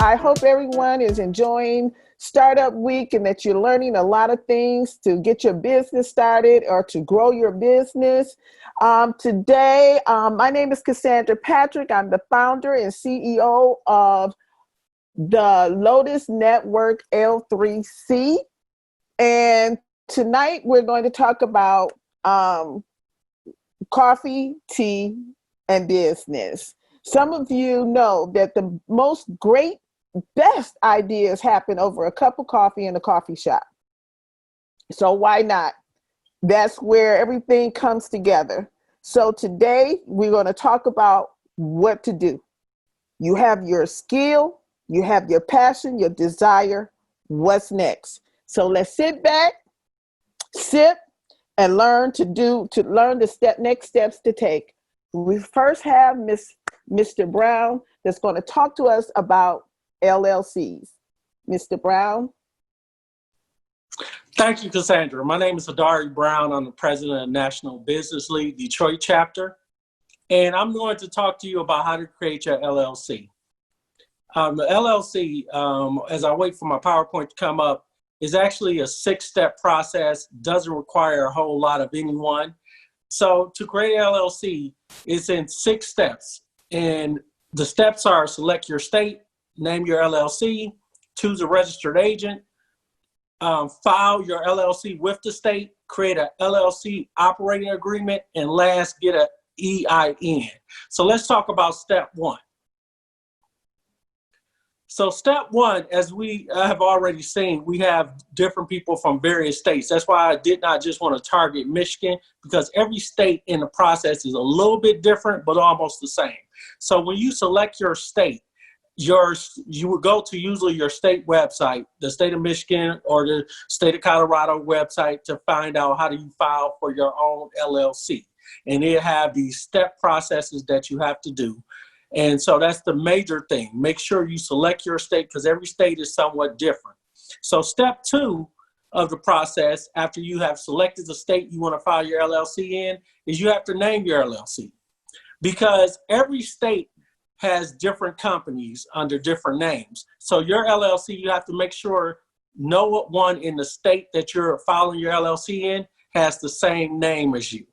I hope everyone is enjoying Startup Week and that you're learning a lot of things to get your business started or to grow your business. Today, my name is Cassandra Patrick. I'm the founder and CEO of the Lotus Network L3C. And tonight we're going to talk about coffee, tea, and business. Some of you know that the most best ideas happen over a cup of coffee in a coffee shop. So why not? That's where everything comes together. So today we're going to talk about what to do. You have your skill, you have your passion, your desire. What's next? So let's sit back, sip, and learn the next steps to take. We first have Mr. Brown that's going to talk to us about LLCs. Mr. Brown. Thank you, Cassandra. My name is Hodari Brown. I'm the president of National Business League Detroit chapter. And I'm going to talk to you about how to create your LLC. The LLC, as I wait for my PowerPoint to come up, is actually a 6-step process, doesn't require a whole lot of anyone. So to create an LLC, it's in 6 steps. And the steps are: select your state, name your LLC, choose a registered agent, file your LLC with the state, create an LLC operating agreement, and last, get an EIN. So let's talk about step 1. So step 1, as we have already seen, we have different people from various states. That's why I did not just want to target Michigan, because every state in the process is a little bit different, but almost the same. So when you select your state, you would go to usually your state website, the state of Michigan or the state of Colorado website, to find out how do you file for your own LLC. And they have these step processes that you have to do. And so that's the major thing. Make sure you select your state, because every state is somewhat different. So step 2 of the process, after you have selected the state you want to file your LLC in, is you have to name your LLC. Because every state has different companies under different names. So your LLC, you have to make sure know what one in the state that you're filing your LLC in has the same name as you.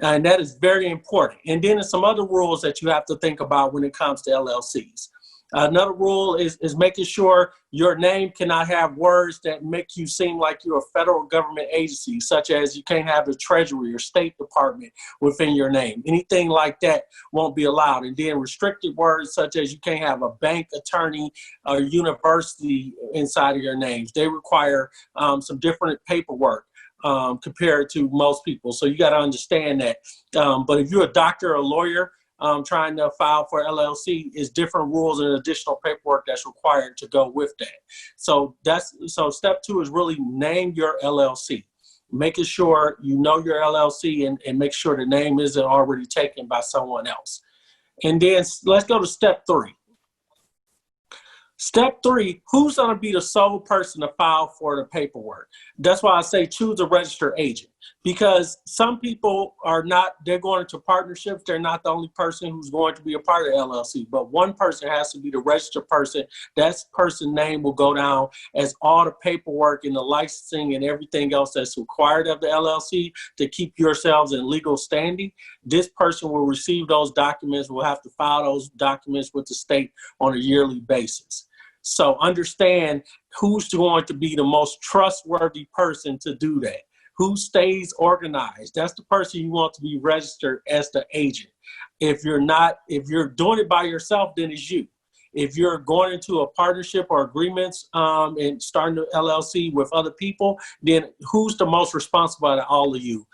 And that is very important. And then there's some other rules that you have to think about when it comes to LLCs. Another rule is making sure your name cannot have words that make you seem like you're a federal government agency, such as you can't have the Treasury or State Department within your name. Anything like that won't be allowed. And then restricted words such as you can't have a bank, attorney, or university inside of your names. They require some different paperwork compared to most people. So you got to understand that. But if you're a doctor or a lawyer, trying to file for LLC, is different rules and additional paperwork that's required to go with that. So step 2 is really name your LLC, making sure you know your LLC and make sure the name isn't already taken by someone else. And then let's go to step 3. Step 3, who's going to be the sole person to file for the paperwork? That's why I say choose a registered agent, because some people they're going into partnerships. They're not the only person who's going to be a part of the LLC, but one person has to be the registered person. That person's name will go down as all the paperwork and the licensing and everything else that's required of the LLC to keep yourselves in legal standing. This person will receive those documents, will have to file those documents with the state on a yearly basis. So understand who's going to be the most trustworthy person to do that. Who stays organized? That's the person you want to be registered as the agent. If you're doing it by yourself, then it's you. If you're going into a partnership or agreements and starting an LLC with other people, then who's the most responsible out of all of you?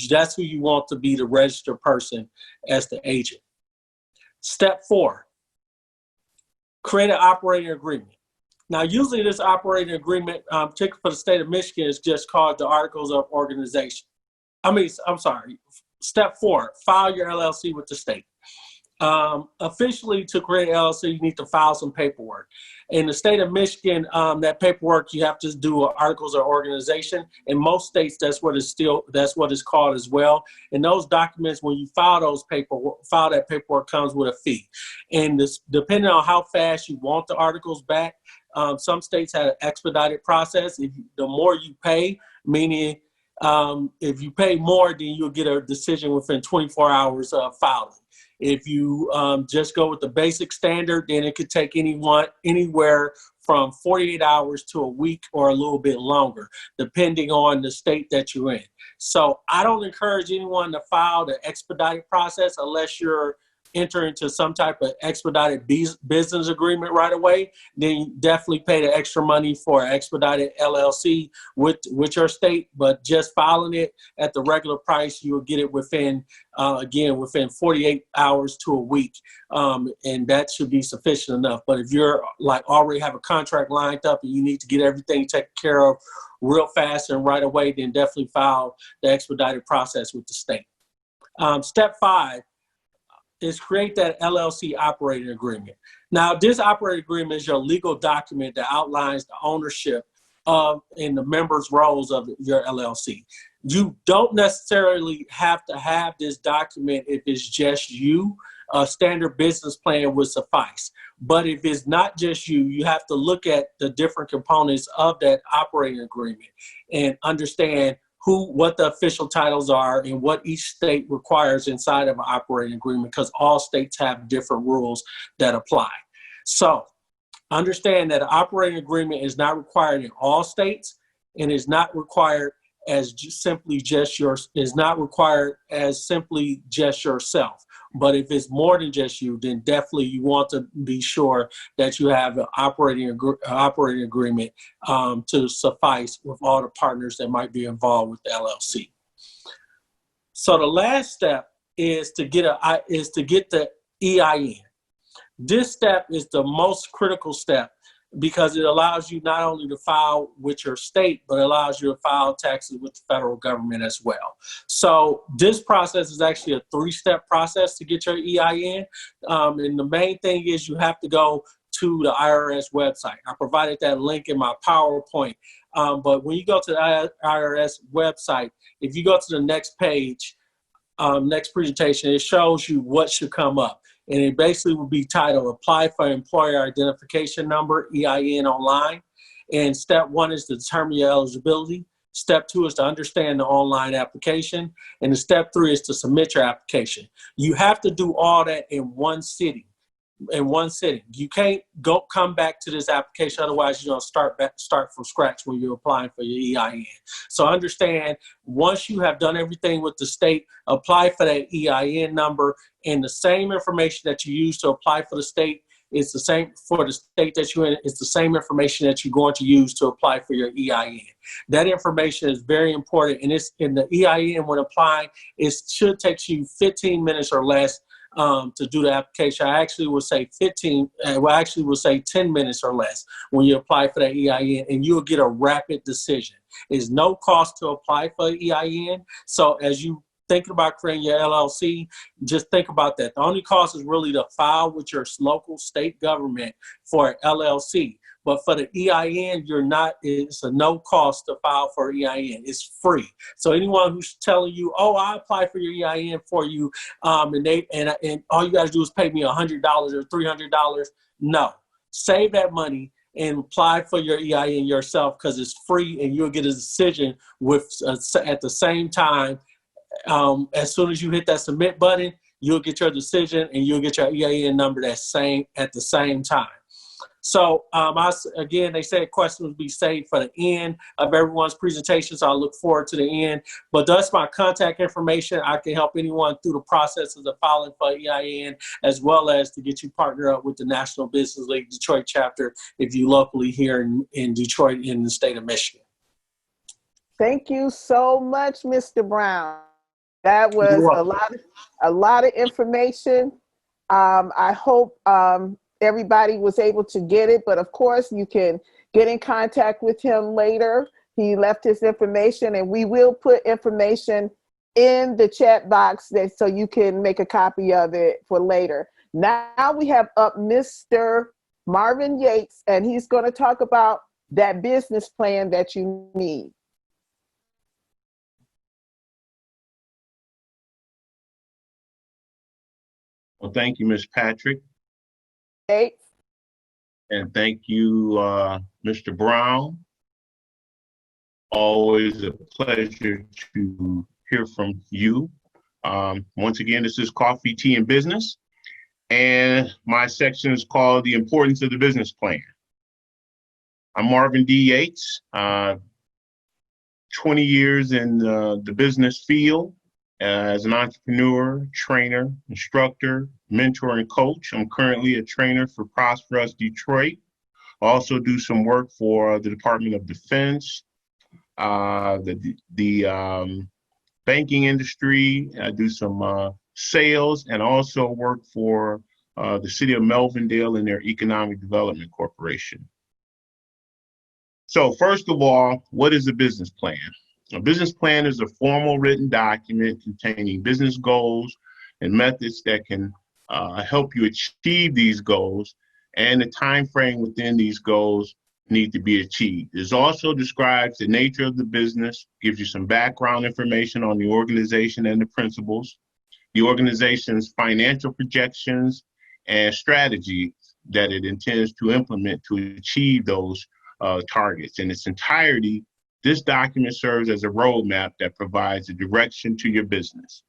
That's who you want to be the registered person as the agent. Step 4. Create an operating agreement. Now, usually this operating agreement, particularly for the state of Michigan, is just called the Articles of Organization. I'm sorry. Step 4, file your LLC with the state. Officially, to create an LLC, you need to file some paperwork. In the state of Michigan, that paperwork you have to do articles of organization. In most states, that's what it's called as well. And those documents, when you file that paperwork comes with a fee. And this, depending on how fast you want the articles back, some states have an expedited process. The more you pay, meaning if you pay more, then you'll get a decision within 24 hours of filing. If you just go with the basic standard, then it could take anywhere from 48 hours to a week or a little bit longer, depending on the state that you're in. So I don't encourage anyone to file the expedited process unless you're enter into some type of expedited business agreement right away. Then you definitely pay the extra money for an expedited LLC with your state, but just filing it at the regular price, you will get it within 48 hours to a week. And that should be sufficient enough. But if you're already have a contract lined up and you need to get everything taken care of real fast and right away, then definitely file the expedited process with the state. Step 5 is create that LLC operating agreement. Now, this operating agreement is your legal document that outlines the ownership of and the members' roles of your LLC. You don't necessarily have to have this document if it's just you. A standard business plan would suffice. But if it's not just you, you have to look at the different components of that operating agreement and understand what the official titles are and what each state requires inside of an operating agreement, because all states have different rules that apply. So understand that an operating agreement is not required in all states and is not required as simply just yourself. But if it's more than just you, then definitely you want to be sure that you have an operating agreement to suffice with all the partners that might be involved with the LLC. So the last step is to get the EIN. This step is the most critical step because it allows you not only to file with your state, but it allows you to file taxes with the federal government as well. So this process is actually a 3-step process to get your EIN. And the main thing is you have to go to the IRS website. I provided that link in my PowerPoint. But when you go to the IRS website, if you go to the next page, next presentation, it shows you what should come up. And it basically will be titled Apply for Employer Identification Number, EIN Online. And step 1 is to determine your eligibility. Step 2 is to understand the online application. And the step 3 is to submit your application. You have to do all that in one sitting. You can't come back to this application, otherwise you're going to start from scratch when you're applying for your EIN. So understand, once you have done everything with the state, apply for that EIN number, and the same information that you use to apply for the state is the same for the state that you're in. It's the same information that you're going to use to apply for your EIN. That information is very important, and it's in the EIN when applying. It should take you 15 minutes or less to do the application. I actually would say 10 minutes or less when you apply for that EIN, and you'll get a rapid decision. There's no cost to apply for EIN. So as you thinking about creating your LLC, just think about that. The only cost is really to file with your local state government for an LLC. But for the EIN, it's a no cost to file for EIN. It's free. So anyone who's telling you, oh, I'll apply for your EIN for you, and all you got to do is pay me $100 or $300, no. Save that money and apply for your EIN yourself, because it's free and you'll get a decision at the same time. As soon as you hit that submit button, you'll get your decision and you'll get your EIN number at the same time. So again, they said questions would be saved for the end of everyone's presentation, so I look forward to the end. But that's my contact information. I can help anyone through the processes of filing for EIN, as well as to get you partnered up with the National Business League Detroit chapter if you locally here in Detroit in the state of Michigan. Thank you so much, Mr. Brown. That was a lot of information. I hope everybody was able to get it, but of course you can get in contact with him later. He left his information, and we will put information in the chat box so you can make a copy of it for later. Now we have up Mr. Marvin Yates, and he's going to talk about that business plan that you need. Well, thank you, Ms. Patrick. Yates. And thank you, Mr. Brown. Always a pleasure to hear from you. Once again, this is Coffee, Tea, and Business. And my section is called The Importance of the Business Plan. I'm Marvin D. Yates, 20 years in the business field as an entrepreneur, trainer, instructor, mentor, and coach. I'm currently a trainer for ProsperUs Detroit. I also do some work for the Department of Defense, the banking industry. I do some sales, and also work for the city of Melvindale and their Economic Development Corporation. So first of all, what is a business plan? A business plan is a formal written document containing business goals and methods that can help you achieve these goals, and the time frame within these goals need to be achieved. It also describes the nature of the business, gives you some background information on the organization and the principles, the organization's financial projections, and strategies that it intends to implement to achieve those targets. In its entirety, this document serves as a roadmap that provides a direction to your business.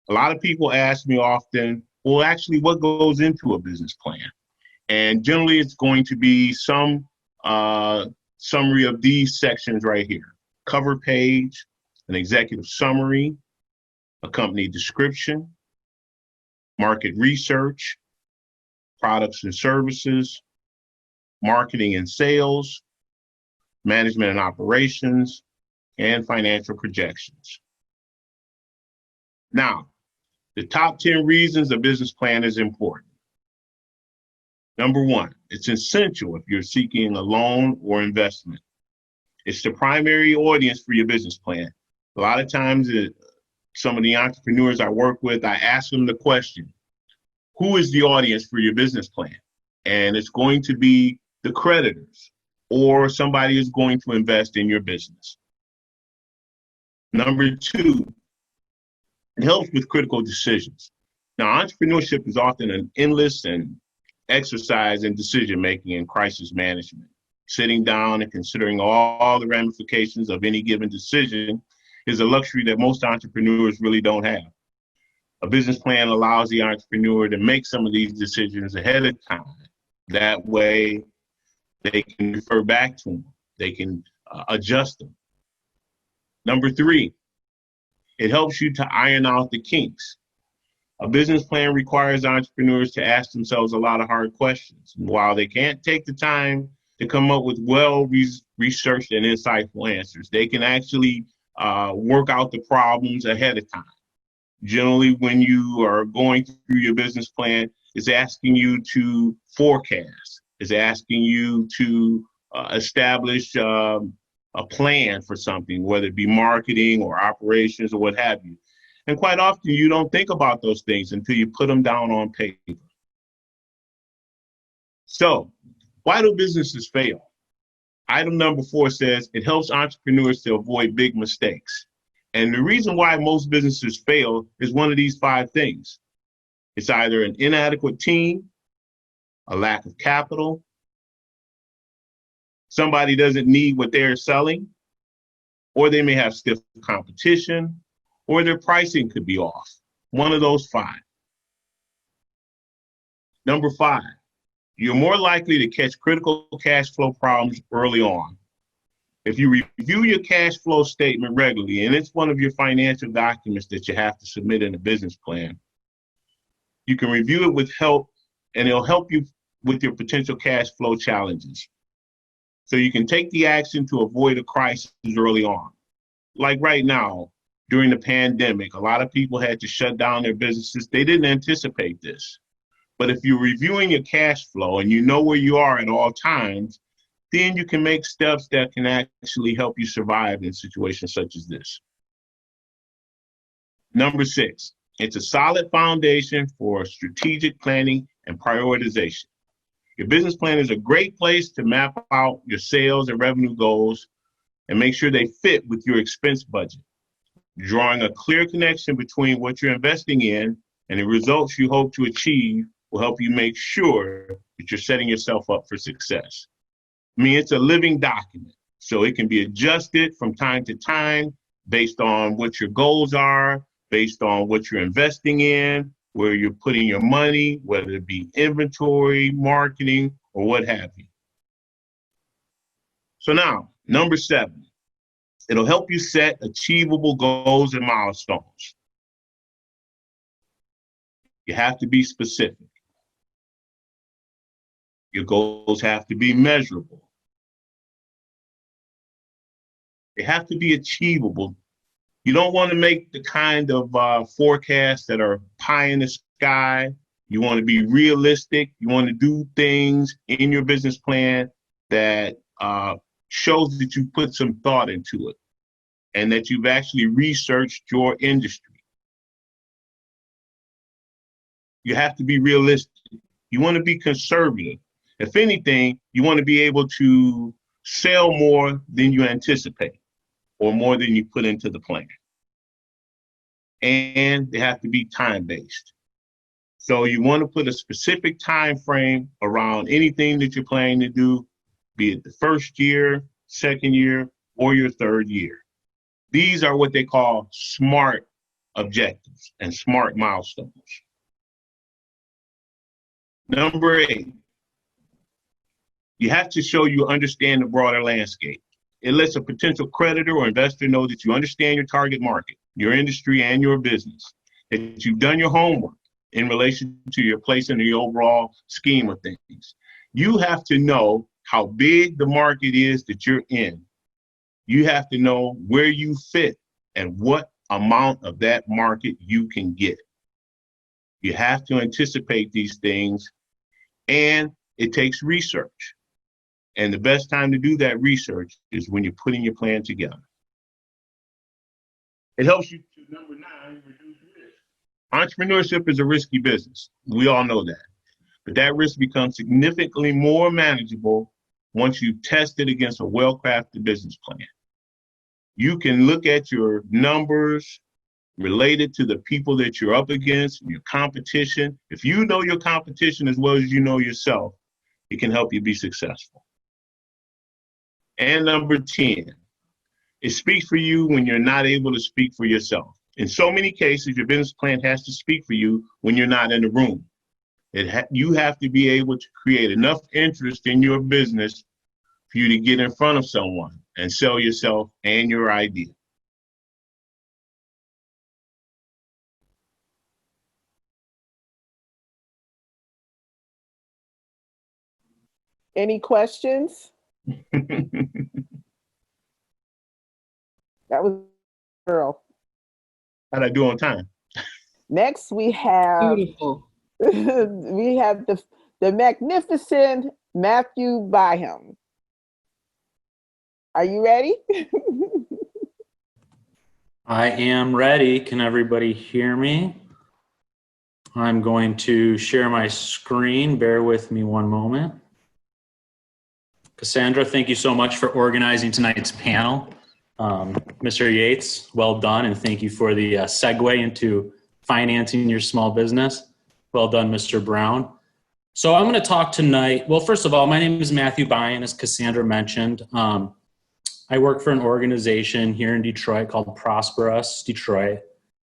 A lot of people ask me often, well, actually, what goes into a business plan? And generally, it's going to be some summary of these sections right here. Cover page, an executive summary, a company description, market research, products and services, marketing and sales, management and operations, and financial projections. Now, the top 10 reasons a business plan is important. Number one, it's essential if you're seeking a loan or investment. It's the primary audience for your business plan. A lot of times, some of the entrepreneurs I work with, I ask them the question, who is the audience for your business plan? And it's going to be the creditors, or somebody is going to invest in your business. Number two, it helps with critical decisions. Now, entrepreneurship is often an endless and exercise in decision-making and crisis management. Sitting down and considering all the ramifications of any given decision is a luxury that most entrepreneurs really don't have. A business plan allows the entrepreneur to make some of these decisions ahead of time. That way, they can refer back to them. They can adjust them. Number three, it helps you to iron out the kinks. A business plan requires entrepreneurs to ask themselves a lot of hard questions. And while they can't take the time to come up with well-researched and insightful answers, they can actually work out the problems ahead of time. Generally, when you are going through your business plan, it's asking you to forecast. It's asking you to establish a plan for something, whether it be marketing or operations or what have you. And quite often, you don't think about those things until you put them down on paper. So, why do businesses fail? Item number 4 says it helps entrepreneurs to avoid big mistakes. And the reason why most businesses fail is one of these 5 things. It's either an inadequate team, a lack of capital, somebody doesn't need what they're selling, or they may have stiff competition, or their pricing could be off. One of those 5. Number 5, you're more likely to catch critical cash flow problems early on. If you review your cash flow statement regularly, and it's one of your financial documents that you have to submit in a business plan, you can review it with help, and it'll help you with your potential cash flow challenges. So you can take the action to avoid a crisis early on. Like right now, during the pandemic, a lot of people had to shut down their businesses. They didn't anticipate this. But if you're reviewing your cash flow and you know where you are at all times, then you can make steps that can actually help you survive in situations such as this. Number 6, it's a solid foundation for strategic planning and prioritization. Your business plan is a great place to map out your sales and revenue goals and make sure they fit with your expense budget. Drawing a clear connection between what you're investing in and the results you hope to achieve will help you make sure that you're setting yourself up for success. I mean, it's a living document, so it can be adjusted from time to time based on what your goals are, based on what you're investing in, where you're putting your money, whether it be inventory, marketing, or what have you. So now, number 7, it'll help you set achievable goals and milestones. You have to be specific. Your goals have to be measurable. They have to be achievable. You don't want to make the kind of forecasts that are pie in the sky. You want to be realistic. You want to do things in your business plan that shows that you put some thought into it and that you've actually researched your industry. You have to be realistic. You want to be conservative. If anything, you want to be able to sell more than you anticipate or more than you put into the plan. And they have to be time-based. So you want to put a specific time frame around anything that you're planning to do, be it the first year, second year, or your third year. These are what they call SMART objectives and SMART milestones. Number 8, you have to show you understand the broader landscape. It lets a potential creditor or investor know that you understand your target market, your industry, and your business, that you've done your homework in relation to your place in the overall scheme of things. You have to know how big the market is that you're in. You have to know where you fit and what amount of that market you can get. You have to anticipate these things, and it takes research. And the best time to do that research is when you're putting your plan together. It helps you to, number 9, reduce risk. Entrepreneurship is a risky business. We all know that. But that risk becomes significantly more manageable once you've tested against a well-crafted business plan. You can look at your numbers related to the people that you're up against, your competition. If you know your competition as well as you know yourself, it can help you be successful. And number 10, it speaks for you when you're not able to speak for yourself. In so many cases, your business plan has to speak for you when you're not in the room. You have to be able to create enough interest in your business for you to get in front of someone and sell yourself and your idea. Any questions? That was Earl. How'd I do on time? Next, we have Beautiful. we have the magnificent Matthew Bihun. Are you ready? I am ready. Can everybody hear me? I'm going to share my screen. Bear with me one moment. Cassandra, thank you so much for organizing tonight's panel. Mr. Yates, well done, and thank you for the segue into financing your small business. Well done, Mr. Brown. So I'm going to talk tonight. Well, first of all, my name is Matthew Bihun, as Cassandra mentioned. I work for an organization here in Detroit called ProsperUs Detroit,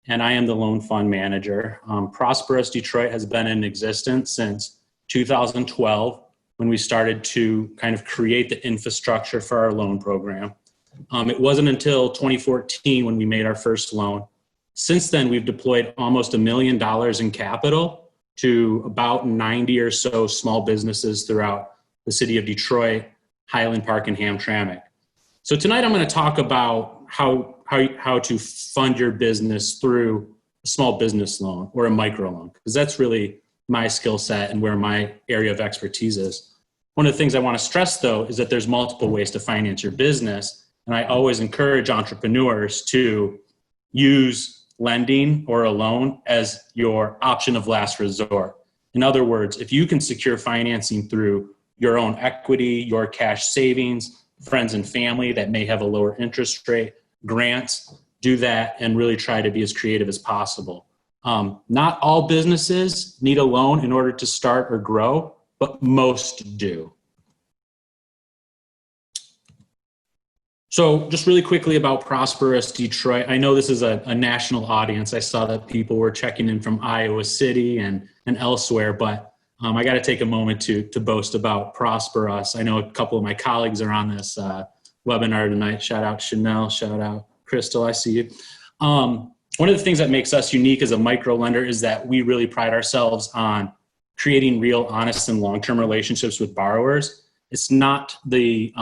and I am the loan fund manager. ProsperUs Detroit has been in existence since 2012, when we started to kind of create the infrastructure for our loan program. It wasn't until 2014 when we made our first loan. Since then, we've deployed almost $1 million in capital to about 90 or so small businesses throughout the city of Detroit, Highland Park, and Hamtramck. So tonight I'm going to talk about how to fund your business through a small business loan or a micro loan, because that's really my skill set and where my area of expertise is. One of the things I want to stress, though, is that there's multiple ways to finance your business. And I always encourage entrepreneurs to use lending or a loan as your option of last resort. In other words, if you can secure financing through your own equity, your cash savings, friends and family that may have a lower interest rate, grants, do that and really try to be as creative as possible. Not all businesses need a loan in order to start or grow, but most do. So just really quickly about ProsperUs Detroit. I know this is a national audience. I saw that people were checking in from Iowa City and elsewhere, but I got to take a moment to boast about ProsperUs. I know a couple of my colleagues are on this webinar tonight. Shout out Chanel, shout out Crystal, I see you. One of the things that makes us unique as a micro lender is that we really pride ourselves on creating real, honest, and long-term relationships with borrowers. It's not the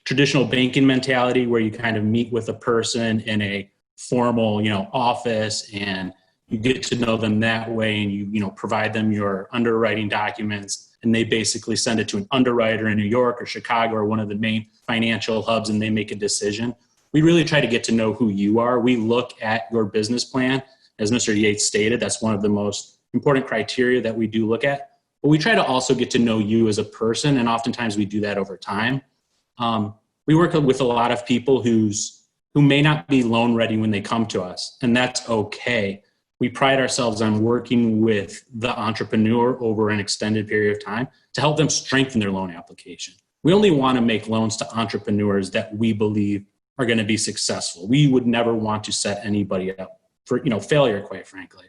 traditional banking mentality where you kind of meet with a person in a formal, office and you get to know them that way and you provide them your underwriting documents and they basically send it to an underwriter in New York or Chicago or one of the main financial hubs and they make a decision. We really try to get to know who you are. We look at your business plan. As Mr. Yates stated, that's one of the most important criteria that we do look at. But we try to also get to know you as a person, and oftentimes we do that over time. We work with a lot of people who may not be loan ready when they come to us, and that's okay. We pride ourselves on working with the entrepreneur over an extended period of time to help them strengthen their loan application. We only want to make loans to entrepreneurs that we believe are going to be successful. We would never want to set anybody up for failure, quite frankly.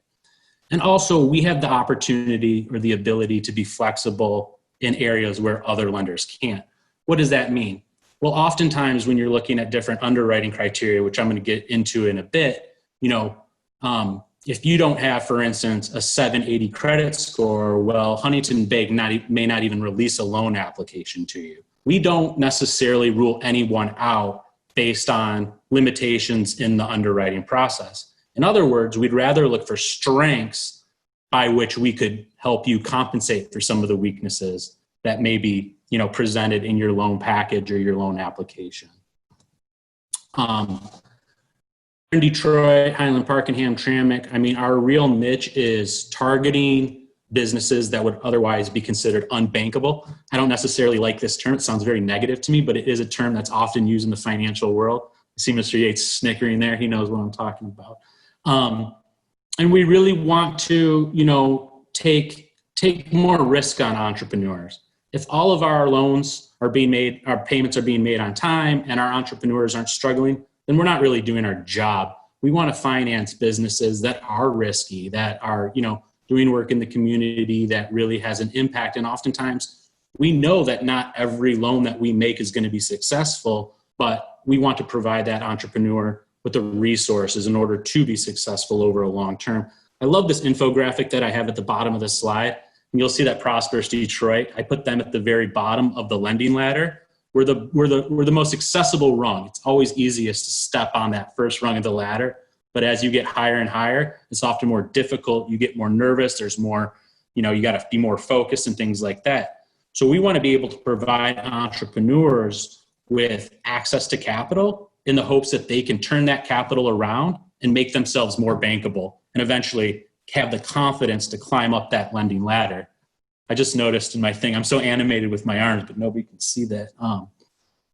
And also, we have the opportunity or the ability to be flexible in areas where other lenders can't. What does that mean? Well, oftentimes when you're looking at different underwriting criteria, which I'm going to get into in a bit, if you don't have, for instance, a 780 credit score, well, Huntington Bank may not even release a loan application to you. We don't necessarily rule anyone out based on limitations in the underwriting process. In other words, we'd rather look for strengths by which we could help you compensate for some of the weaknesses that may be presented in your loan package or your loan application. In Detroit, Highland Park, and Hamtramck, our real niche is targeting businesses that would otherwise be considered unbankable. I don't necessarily like this term. It sounds very negative to me, but it is a term that's often used in the financial world. I see Mr. Yates snickering there. He knows what I'm talking about. And we really want to, take more risk on entrepreneurs. If all of our loans are being made, our payments are being made on time, and our entrepreneurs aren't struggling, then we're not really doing our job. We want to finance businesses that are risky, that are, doing work in the community that really has an impact. And oftentimes we know that not every loan that we make is going to be successful, but we want to provide that entrepreneur with the resources in order to be successful over a long term. I love this infographic that I have at the bottom of the slide. And you'll see that ProsperUs Detroit, I put them at the very bottom of the lending ladder. We're the most accessible rung. It's always easiest to step on that first rung of the ladder. But as you get higher and higher, it's often more difficult. You get more nervous. There's more, you got to be more focused and things like that. So we want to be able to provide entrepreneurs with access to capital in the hopes that they can turn that capital around and make themselves more bankable and eventually have the confidence to climb up that lending ladder. I just noticed in my thing, I'm so animated with my arms, but nobody can see that.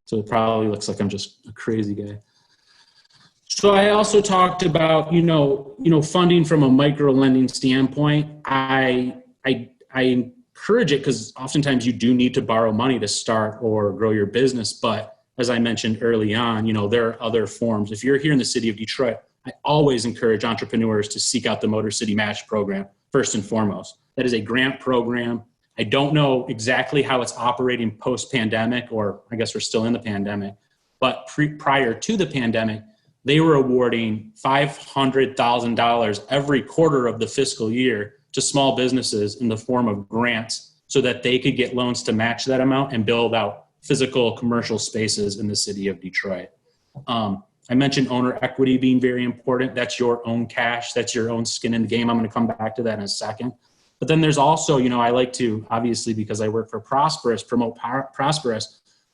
So it probably looks like I'm just a crazy guy. So I also talked about, funding from a micro lending standpoint. I encourage it because oftentimes you do need to borrow money to start or grow your business. But as I mentioned early on, there are other forms. If you're here in the city of Detroit, I always encourage entrepreneurs to seek out the Motor City Match program first and foremost. That is a grant program. I don't know exactly how it's operating post-pandemic, or I guess we're still in the pandemic, but prior to the pandemic, they were awarding $500,000 every quarter of the fiscal year to small businesses in the form of grants so that they could get loans to match that amount and build out physical commercial spaces in the city of Detroit. I mentioned owner equity being very important. That's your own cash. That's your own skin in the game. I'm going to come back to that in a second. But then there's also, I like to, obviously, because I work for ProsperUs, promote ProsperUs.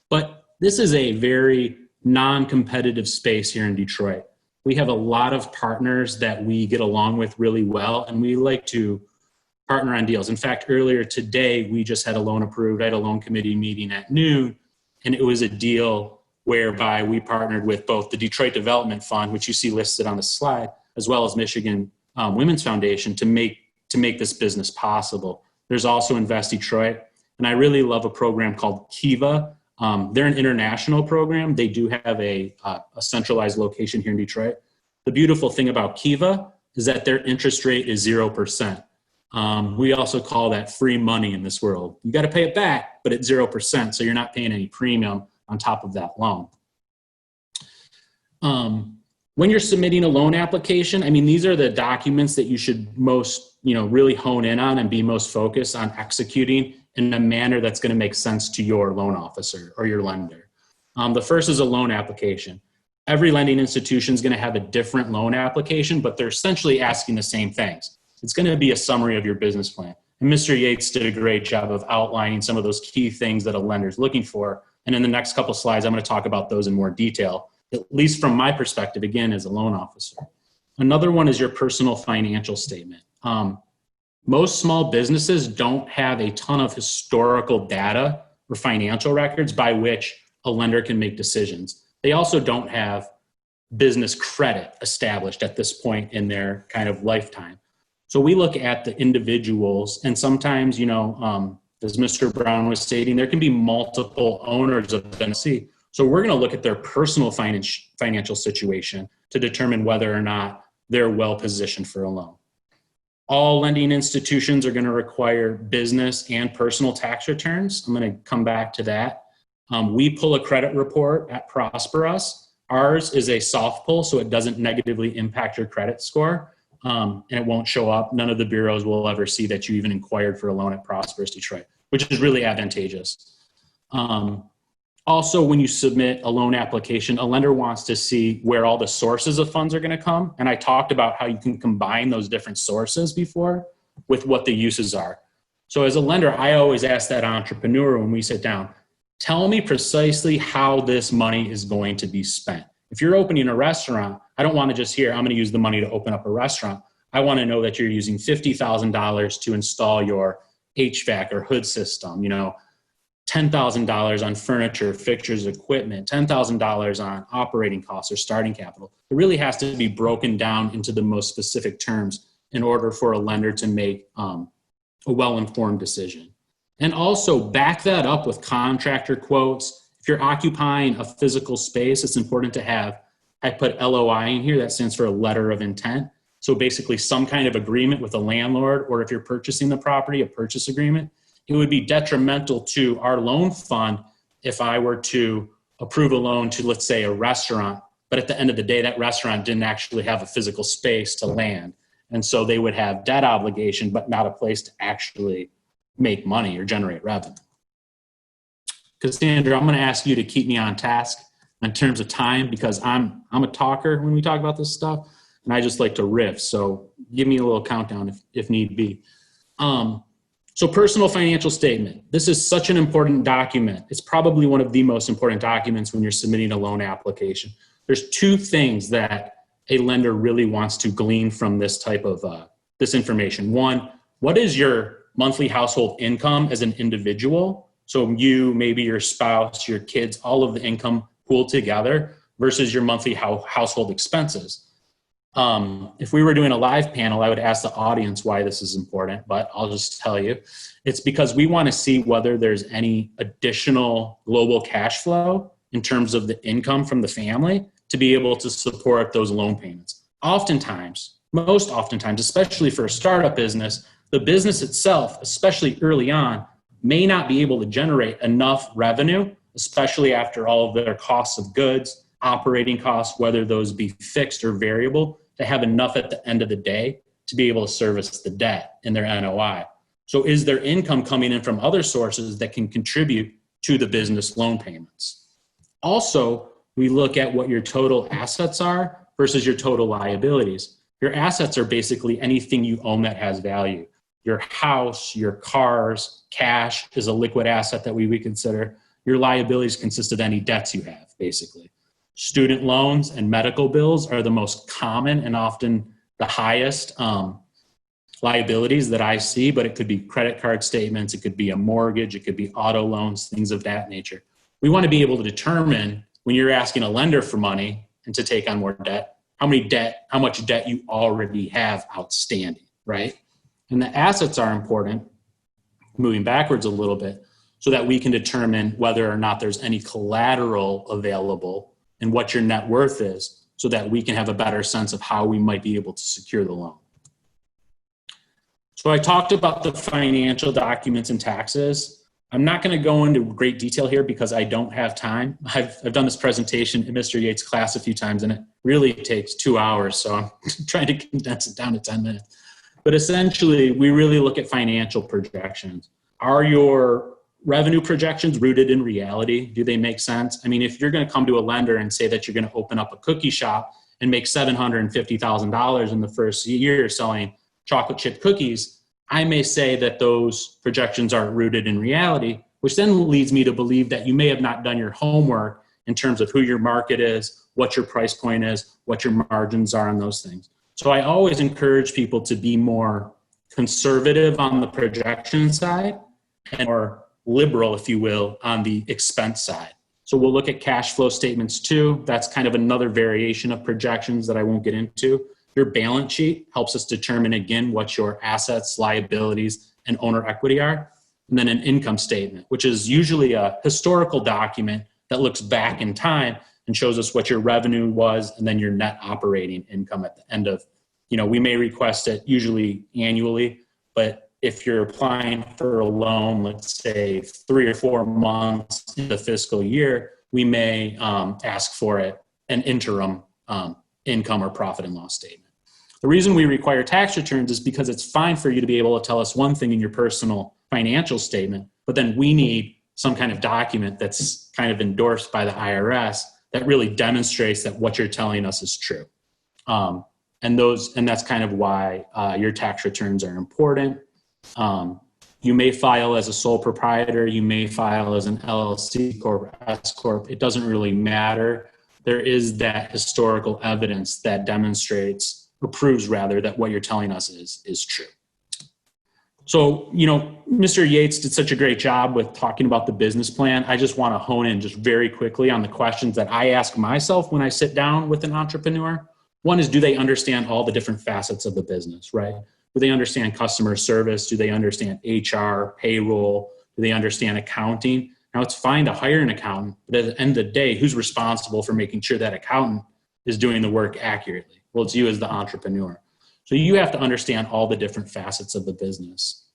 But this is a very non-competitive space here in Detroit. We have a lot of partners that we get along with really well, and we like to partner on deals. In fact, earlier today, we just had a loan approved. I had a loan committee meeting at noon, and it was a deal whereby we partnered with both the Detroit Development Fund, which you see listed on the slide, as well as Michigan Women's Foundation to make this business possible. There's also Invest Detroit, and I really love a program called Kiva. They're an international program. They do have a centralized location here in Detroit. The beautiful thing about Kiva is that their interest rate is 0%. We also call that free money in this world. You got to pay it back, but at 0%, so you're not paying any premium on top of that loan. When you're submitting a loan application, I mean, these are the documents that you should most, really hone in on and be most focused on executing in a manner that's going to make sense to your loan officer or your lender. The first is a loan application. Every lending institution is going to have a different loan application, but they're essentially asking the same things. It's going to be a summary of your business plan. And Mr. Yates did a great job of outlining some of those key things that a lender is looking for. And in the next couple slides, I'm going to talk about those in more detail, at least from my perspective, again, as a loan officer. Another one is your personal financial statement. Most small businesses don't have a ton of historical data or financial records by which a lender can make decisions. They also don't have business credit established at this point in their kind of lifetime. So we look at the individuals, and sometimes, as Mr. Brown was stating, there can be multiple owners of the NC. So we're going to look at their personal financial situation to determine whether or not they're well positioned for a loan. All lending institutions are going to require business and personal tax returns. I'm going to come back to that. We pull a credit report at ProsperUs. Ours is a soft pull, so it doesn't negatively impact your credit score, and it won't show up. None of the bureaus will ever see that you even inquired for a loan at ProsperUs Detroit, which is really advantageous. Also, when you submit a loan application, a lender wants to see where all the sources of funds are going to come. And I talked about how you can combine those different sources before with what the uses are. So as a lender, I always ask that entrepreneur when we sit down, tell me precisely how this money is going to be spent. If you're opening a restaurant, I don't want to just hear, I'm going to use the money to open up a restaurant. I want to know that you're using $50,000 to install your HVAC or hood system, $10,000 on furniture, fixtures, equipment, $10,000 on operating costs or starting capital. It really has to be broken down into the most specific terms in order for a lender to make a well-informed decision. And also back that up with contractor quotes. If you're occupying a physical space, it's important to have, I put LOI in here, that stands for a letter of intent. So basically some kind of agreement with a landlord, or if you're purchasing the property, a purchase agreement. It would be detrimental to our loan fund if I were to approve a loan to, let's say, a restaurant, but at the end of the day, that restaurant didn't actually have a physical space to land. And so they would have debt obligation, but not a place to actually make money or generate revenue. Cassandra, I'm going to ask you to keep me on task in terms of time, because I'm a talker when we talk about this stuff, and I just like to riff. So give me a little countdown if need be. So personal financial statement. This is such an important document. It's probably one of the most important documents when you're submitting a loan application. There's two things that a lender really wants to glean from this type of this information. One, what is your monthly household income as an individual? So you, maybe your spouse, your kids, all of the income pooled together versus your monthly household expenses. If we were doing a live panel, I would ask the audience why this is important, but I'll just tell you. It's because we want to see whether there's any additional global cash flow in terms of the income from the family to be able to support those loan payments. Oftentimes, most oftentimes, especially for a startup business, the business itself, especially early on, may not be able to generate enough revenue, especially after all of their costs of goods, operating costs, whether those be fixed or variable, to have enough at the end of the day to be able to service the debt in their NOI. So is there income coming in from other sources that can contribute to the business loan payments? Also, we look at what your total assets are versus your total liabilities. Your assets are basically anything you own that has value. Your house, your cars, cash is a liquid asset that we would consider. Your liabilities consist of any debts you have, basically. Student loans and medical bills are the most common and often the highest liabilities that I see, but it could be credit card statements, it could be a mortgage, it could be auto loans, things of that nature. We want to be able to determine when you're asking a lender for money and to take on more debt, how much debt you already have outstanding, right? And the assets are important, moving backwards a little bit, so that we can determine whether or not there's any collateral available and what your net worth is, so that we can have a better sense of how we might be able to secure the loan. So I talked about the financial documents and taxes. I'm not going to go into great detail here because I don't have time. I've done this presentation in Mr. Yates' class a few times, and it really takes 2 hours, so I'm trying to condense it down to 10 minutes. But essentially, we really look at financial projections. Are your revenue projections rooted in reality? Do they make sense? I mean, if you're going to come to a lender and say that you're going to open up a cookie shop and make $750,000 in the first year selling chocolate chip cookies, I may say that those projections aren't rooted in reality, which then leads me to believe that you may have not done your homework in terms of who your market is, what your price point is, what your margins are on those things. So I always encourage people to be more conservative on the projection side and more liberal, if you will, on the expense side. So we'll look at cash flow statements too. That's kind of another variation of projections that I won't get into. Your balance sheet helps us determine, again, what your assets, liabilities, and owner equity are. And then an income statement, which is usually a historical document that looks back in time and shows us what your revenue was and then your net operating income at the end of, we may request it usually annually, but if you're applying for a loan, let's say 3 or 4 months in the fiscal year, we may ask for an interim income or profit and loss statement. The reason we require tax returns is because it's fine for you to be able to tell us one thing in your personal financial statement, but then we need some kind of document that's kind of endorsed by the IRS that really demonstrates that what you're telling us is true. And that's kind of why your tax returns are important. You may file as a sole proprietor, you may file as an LLC Corp, S Corp. It doesn't really matter. There is that historical evidence that demonstrates or proves rather that what you're telling us is true. So, Mr. Yates did such a great job with talking about the business plan. I just want to hone in just very quickly on the questions that I ask myself when I sit down with an entrepreneur. One is, do they understand all the different facets of the business, right? Do they understand customer service? Do they understand HR, payroll? Do they understand accounting? Now, it's fine to hire an accountant, but at the end of the day, who's responsible for making sure that accountant is doing the work accurately? Well, it's you as the entrepreneur. So you have to understand all the different facets of the business.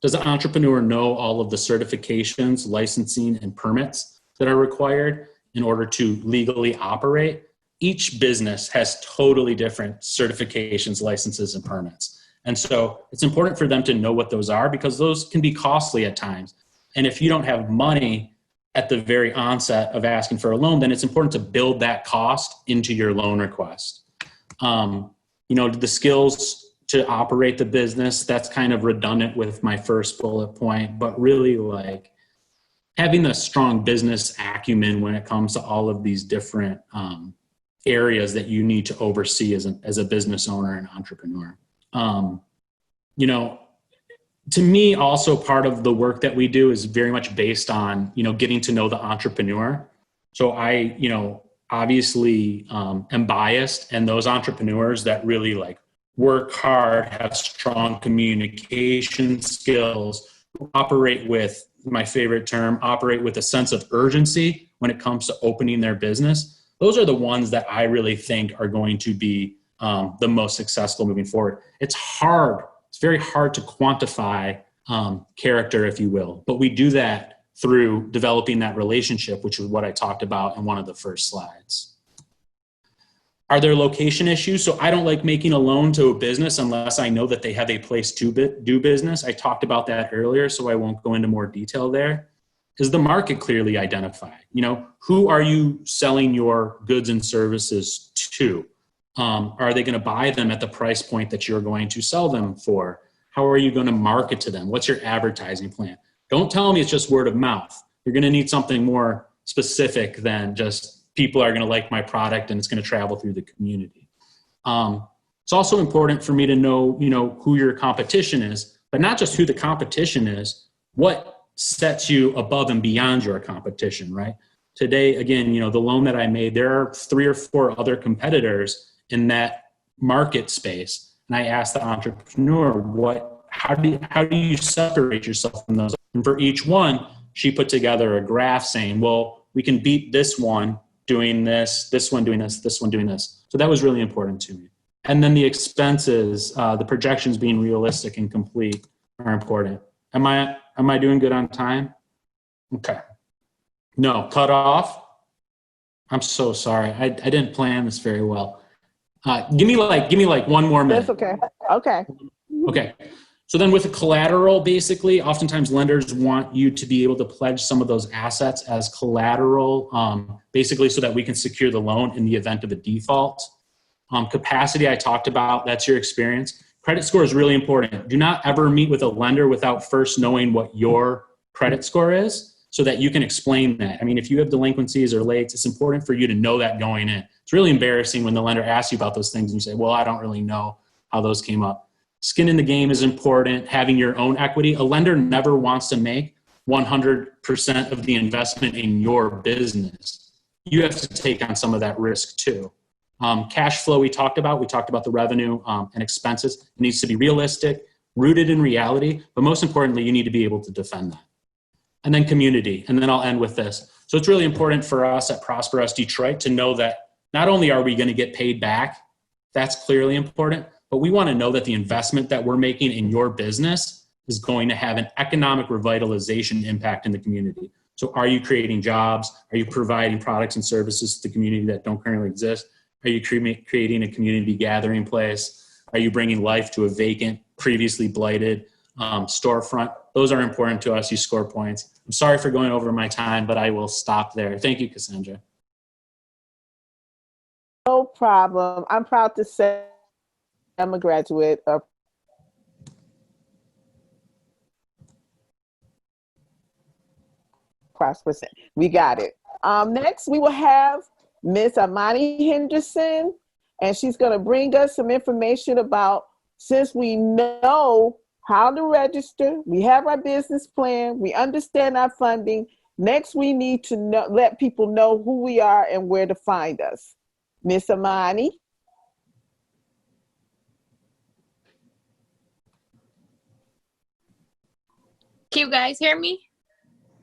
Does the entrepreneur know all of the certifications, licensing, and permits that are required in order to legally operate? Each business has totally different certifications, licenses, and permits. And so it's important for them to know what those are because those can be costly at times. And if you don't have money at the very onset of asking for a loan, then it's important to build that cost into your loan request. The skills to operate the business, that's kind of redundant with my first bullet point, but really like having a strong business acumen when it comes to all of these different areas that you need to oversee as a business owner and entrepreneur. To me, also part of the work that we do is very much based on, getting to know the entrepreneur. So I, obviously am biased, and those entrepreneurs that really work hard, have strong communication skills, operate with, my favorite term, operate with a sense of urgency when it comes to opening their business. Those are the ones that I really think are going to be the most successful moving forward. It's very hard to quantify character, if you will, but we do that through developing that relationship, which is what I talked about in one of the first slides. Are there location issues? So I don't like making a loan to a business unless I know that they have a place to do business. I talked about that earlier, so I won't go into more detail there. Is the market clearly identified? Who are you selling your goods and services to? Are they going to buy them at the price point that you're going to sell them for? How are you going to market to them? What's your advertising plan? Don't tell me it's just word of mouth. You're going to need something more specific than just people are going to like my product and it's going to travel through the community. It's also important for me to know, who your competition is, but not just who the competition is, what sets you above and beyond your competition, right? Today, again, the loan that I made, there are 3 or 4 other competitors in that market space. And I asked the entrepreneur, how do you separate yourself from those? And for each one, she put together a graph saying, well, we can beat this one doing this one doing this, this one doing this. So that was really important to me. And then the expenses, the projections being realistic and complete are important. Am I doing good on time? Okay. No, cut off. I'm so sorry. I didn't plan this very well. Give me like 1 more minute. That's okay. Okay. Okay. So then with the collateral, basically, oftentimes lenders want you to be able to pledge some of those assets as collateral, basically so that we can secure the loan in the event of a default. Capacity I talked about, that's your experience. Credit score is really important. Do not ever meet with a lender without first knowing what your credit score is so that you can explain that. I mean, if you have delinquencies or lates, it's important for you to know that going in. It's really embarrassing when the lender asks you about those things and you say, well, I don't really know how those came up. Skin in the game is important, having your own equity. A lender never wants to make 100% of the investment in your business. You have to take on some of that risk too. Cash flow we talked about the revenue and expenses. It needs to be realistic, rooted in reality, but most importantly, you need to be able to defend that. And then community, and then I'll end with this. So it's really important for us at ProsperUs Detroit to know that not only are we going to get paid back, that's clearly important, but we want to know that the investment that we're making in your business is going to have an economic revitalization impact in the community. So are you creating jobs? Are you providing products and services to the community that don't currently exist? Are you creating a community gathering place? Are you bringing life to a vacant, previously blighted storefront? Those are important to us. You score points. I'm sorry for going over my time, but I will stop there. Thank you, Cassandra. No problem. I'm proud to say I'm a graduate of ProsperUs. We got it. Next, we will have Ms. Amani Henderson, and she's going to bring us some information about, since we know how to register, we have our business plan, we understand our funding. Next, we need to let people know who we are and where to find us. Ms. Amani. Can you guys hear me?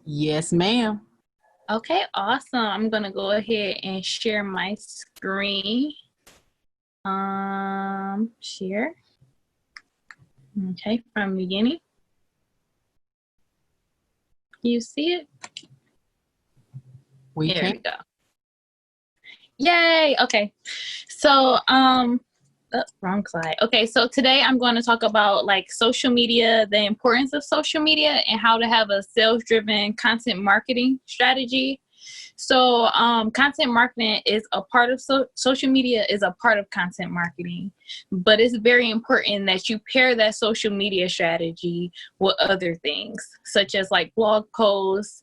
Yes, ma'am. Okay, awesome. I'm gonna go ahead and share my screen. Share. Okay, from beginning. You see it? We There can. we go. Yay! Okay, so wrong slide. Okay, so today I'm going to talk about like social media, the importance of social media, and how to have a sales-driven content marketing strategy. So content marketing is a part of social media is a part of content marketing, but it's very important that you pair that social media strategy with other things, such as like blog posts,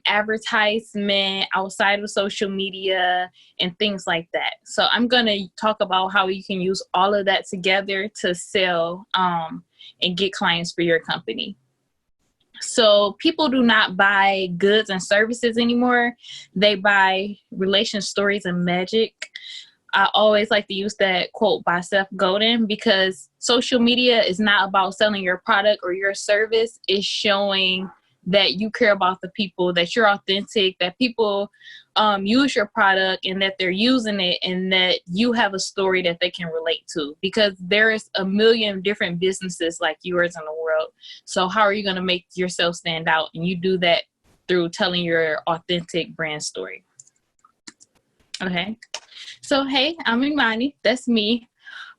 advertisement outside of social media, and things like that. So I'm going to talk about how you can use all of that together to sell and get clients for your company. So people do not buy goods and services anymore. They buy relation stories and magic. I always like to use that quote by Seth Godin, because social media is not about selling your product or your service. It's showing that you care about the people, that you're authentic, that people use your product and that they're using it, and that you have a story that they can relate to, because there is a million different businesses like yours in the world. So how are you going to make yourself stand out? And you do that through telling your authentic brand story. Okay. So, hey, I'm Imani. That's me.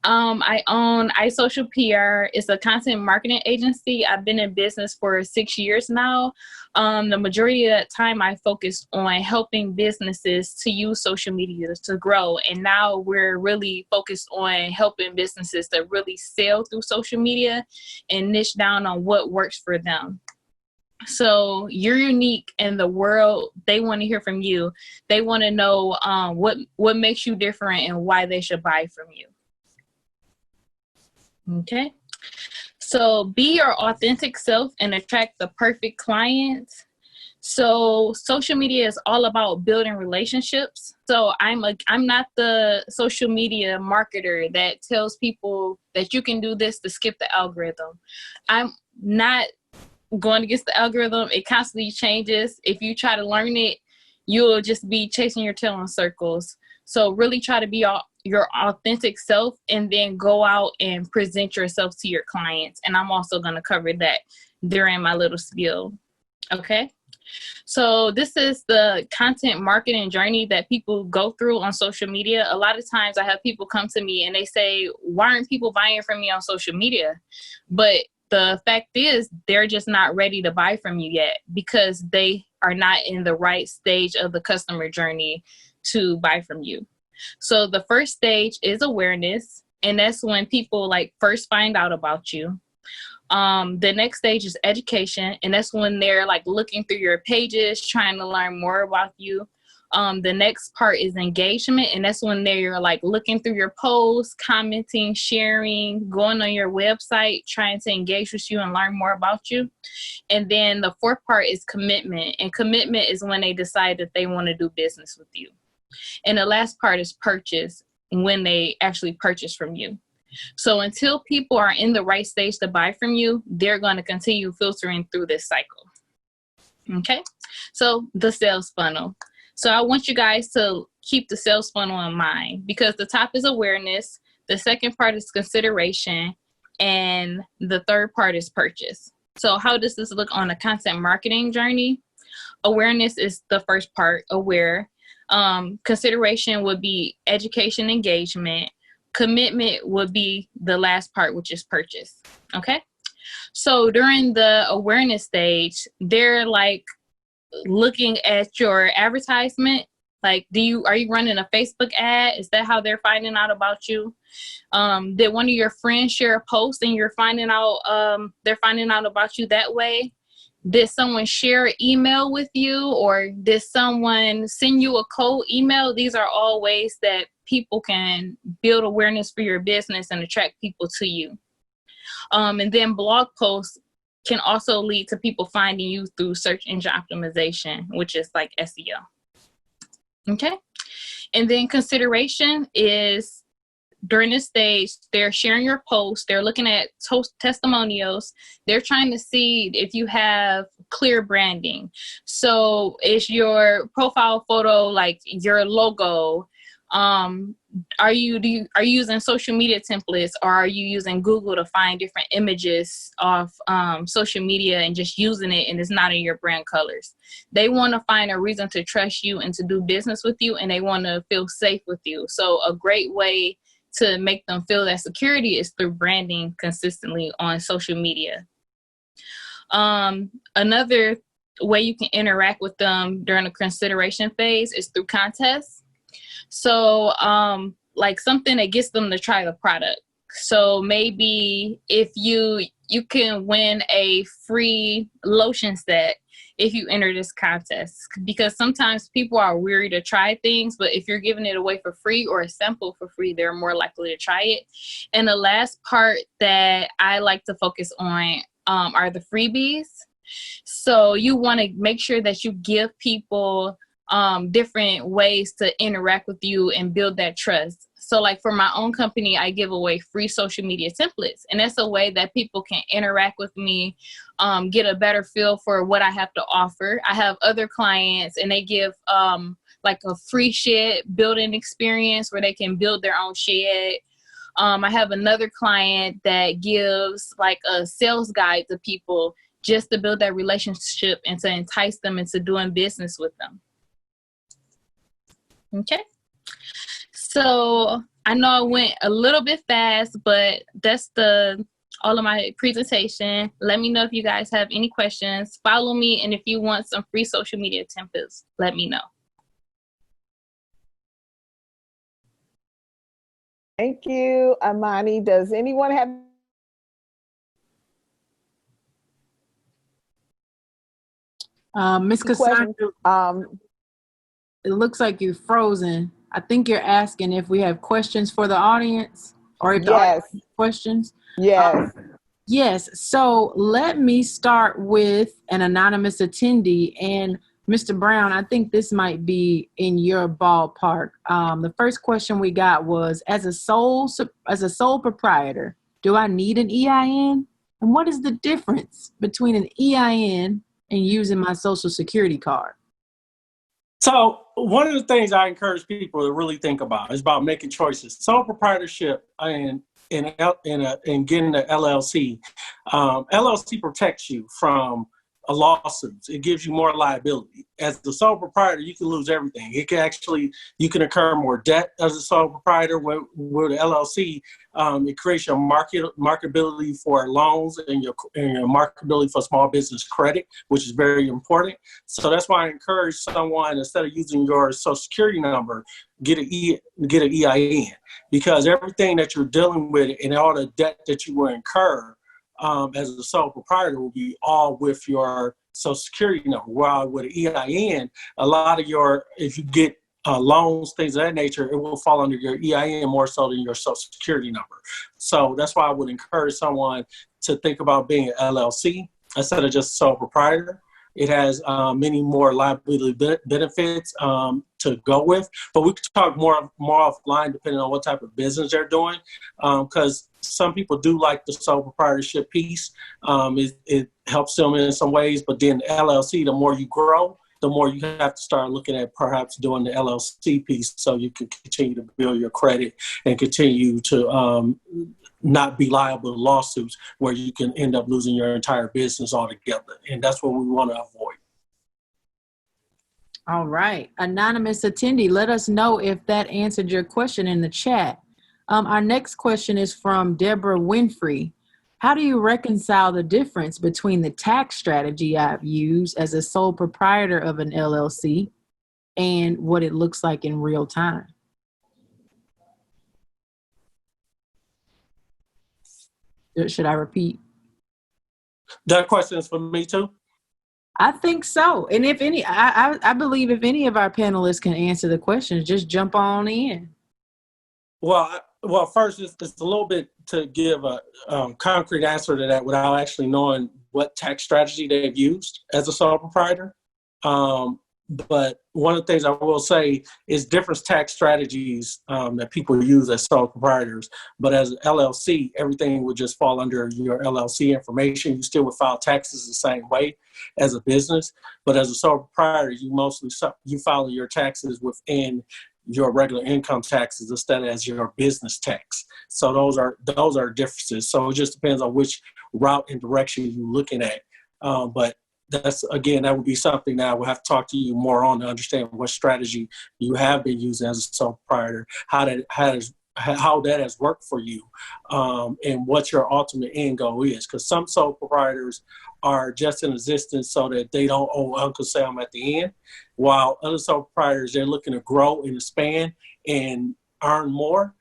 I own iSocial PR. It's a content marketing agency. I've been in business for 6 years now. The majority of that time I focused on helping businesses to use social media to grow. And now we're really focused on helping businesses to really sell through social media and niche down on what works for them. So you're unique, and the world, they want to hear from you. They want to know what makes you different and why they should buy from you. Okay. So be your authentic self and attract the perfect clients. So social media is all about building relationships. So I'm not the social media marketer that tells people that you can do this to skip the algorithm. I'm not going against the algorithm. It constantly changes. If you try to learn it, you'll just be chasing your tail in circles. So really try to be your authentic self, and then go out and present yourself to your clients. And I'm also going to cover that during my little spiel. Okay. So this is the content marketing journey that people go through on social media. A lot of times I have people come to me and they say, why aren't people buying from me on social media? But the fact is, they're just not ready to buy from you yet, because they are not in the right stage of the customer journey to buy from you. So the first stage is awareness, and that's when people like first find out about you. The next stage is education, and that's when they're like looking through your pages, trying to learn more about you. The next part is engagement, and that's when they're like looking through your posts, commenting, sharing, going on your website, trying to engage with you and learn more about you. And then the fourth part is commitment, and commitment is when they decide that they want to do business with you. And the last part is purchase, when they actually purchase from you. So until people are in the right stage to buy from you, they're going to continue filtering through this cycle. Okay, so the sales funnel. So I want you guys to keep the sales funnel in mind, because the top is awareness, the second part is consideration, and the third part is purchase. So how does this look on a content marketing journey? Awareness is the first part, aware. Consideration would be education, engagement. Commitment would be the last part, which is purchase. Okay. So during the awareness stage, they're like looking at your advertisement. Like, are you running a Facebook ad? Is that how they're finding out about you? Did one of your friends share a post and you're finding out, they're finding out about you that way? Did someone share an email with you, or did someone send you a cold email? These are all ways that people can build awareness for your business and attract people to you. And then blog posts can also lead to people finding you through search engine optimization, which is like SEO. Okay. And then consideration is, during this stage, they're sharing your posts, they're looking at testimonials, they're trying to see if you have clear branding. So is your profile photo like your logo? Are you using social media templates, or are you using Google to find different images of social media and just using it and it's not in your brand colors? They want to find a reason to trust you and to do business with you, and they want to feel safe with you. So a great way to make them feel that security is through branding consistently on social media. Another way you can interact with them during the consideration phase is through contests. So like something that gets them to try the product. So maybe if you can win a free lotion set if you enter this contest, because sometimes people are weary to try things, but if you're giving it away for free or a sample for free, they're more likely to try it. And the last part that I like to focus on are the freebies. So you want to make sure that you give people different ways to interact with you and build that trust. So like for my own company, I give away free social media templates, and that's a way that people can interact with me, get a better feel for what I have to offer. I have other clients and they give like a free shed building experience where they can build their own shed. I have another client that gives like a sales guide to people just to build that relationship and to entice them into doing business with them. Okay. So I know I went a little bit fast, but that's all of my presentation. Let me know if you guys have any questions. Follow me, and if you want some free social media templates, let me know. Thank you, Amani. Does anyone have Ms. Cassandra, it looks like you're frozen. I think you're asking if we have questions for the audience or if the audience has questions. Yes. Yes. So let me start with an anonymous attendee. And Mr. Brown, I think this might be in your ballpark. The first question we got was, as a sole proprietor, do I need an EIN? And what is the difference between an EIN and using my social security card? So one of the things I encourage people to really think about is about making choices. Sole proprietorship and getting the LLC. LLC protects you from a lawsuit. It gives you more liability. As the sole proprietor, you can lose everything. You can incur more debt as a sole proprietor. With the LLC, it creates your marketability for loans and your marketability for small business credit, which is very important. So that's why I encourage someone, instead of using your social security number, get an EIN, because everything that you're dealing with and all the debt that you will incur as a sole proprietor will be all with your social security number. While with an EIN, a lot of if you get loans, things of that nature, it will fall under your EIN more so than your social security number. So that's why I would encourage someone to think about being an LLC instead of just sole proprietor. It has many more liability benefits to go with, but we could talk more offline depending on what type of business they're doing, because some people do like the sole proprietorship piece. It helps them in some ways, but then the LLC, the more you grow, the more you have to start looking at perhaps doing the LLC piece so you can continue to build your credit and continue to not be liable to lawsuits where you can end up losing your entire business altogether. And that's what we want to avoid. All right. Anonymous attendee, let us know if that answered your question in the chat. Our next question is from Deborah Winfrey. How do you reconcile the difference between the tax strategy I've used as a sole proprietor of an LLC and what it looks like in real time? Should I repeat? That question is for me too? I think so. And if any, I believe if any of our panelists can answer the questions, just jump on in. Well, first, it's a little bit to give a concrete answer to that without actually knowing what tax strategy they've used as a sole proprietor. But one of the things I will say is different tax strategies that people use as sole proprietors. But as an LLC, everything would just fall under your LLC information. You still would file taxes the same way as a business. But as a sole proprietor, you file your taxes within your regular income taxes instead of as your business tax. So those are differences. So it just depends on which route and direction you're looking at. But that would be something that I will have to talk to you more on to understand what strategy you have been using as a sole proprietor, how that has worked for you, and what your ultimate end goal is. Because some sole proprietors are just in existence so that they don't owe Uncle Sam at the end, while other sole proprietors, they're looking to grow and expand and earn more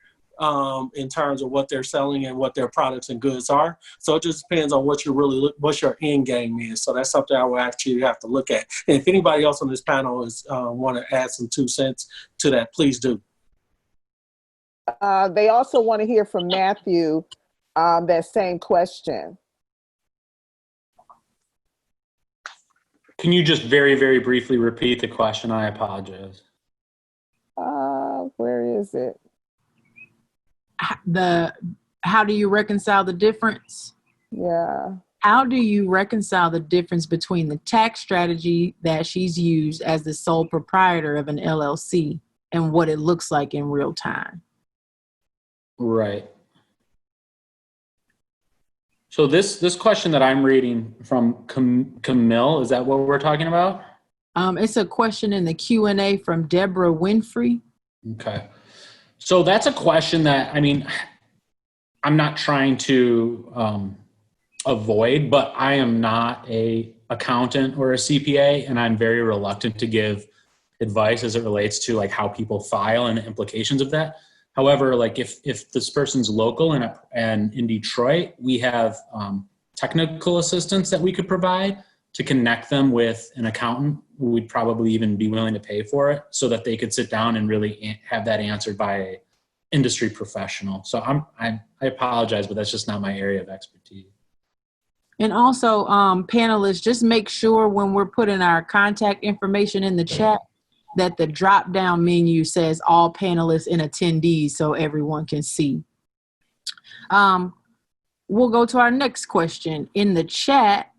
in terms of what they're selling and what their products and goods are. So it just depends on what your end game is. So that's something I will actually have to look at. And if anybody else on this panel is want to add some 2 cents to that, please do. They also want to hear from Matthew that same question. Can you just very, very briefly repeat the question? I apologize. Where is it? How do you reconcile the difference? Yeah. How do you reconcile the difference between the tax strategy that she's used as the sole proprietor of an LLC and what it looks like in real time? Right. So this question that I'm reading from Camille, is that what we're talking about? It's a question in the Q&A from Deborah Winfrey. Okay. So that's a question that, I'm not trying to avoid, but I am not a accountant or a CPA, and I'm very reluctant to give advice as it relates to like how people file and the implications of that. However, like if this person's local and in Detroit, we have technical assistance that we could provide to connect them with an accountant who would probably even be willing to pay for it so that they could sit down and really have that answered by an industry professional. So I apologize, but that's just not my area of expertise. And also, panelists, just make sure when we're putting our contact information in the chat that the drop-down menu says all panelists and attendees so everyone can see. We'll go to our next question. In the chat,